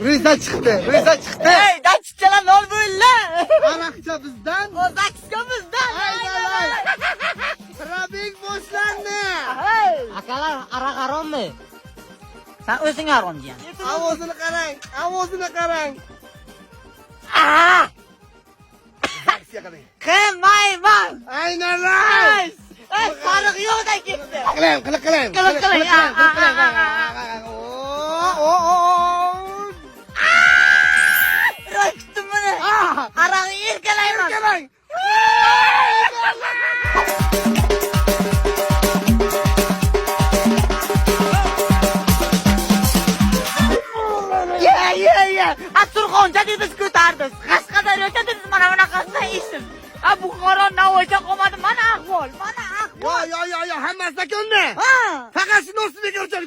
Riza çıktı. Riza çıktı. Hey, dachichalar nol bo'ldi. Araqcha bizdan. O'zakska bizdan. Aynan. Trafik boshlandi. Akalar aroq arommi? Sen o'zing aromjiyan. Ovozini qarang. Ovozini qarang. Aksiya qarang. Qilmayman. Aynan. Sariq yo'qdan ketdi. Qiling. Qiling. Ro'yxtim buni. Aroqni erkalayman. Qarang. Ya. Surxonchani biz ko'tardik. Qashqadaryoda biz mana bunaqasidan eshitdim. Buxoro Navoiyga qolmadi. Mana ahvol. Yo, hammasi ko'ndi. Ha. Faqat shuni ustiga ko'rsak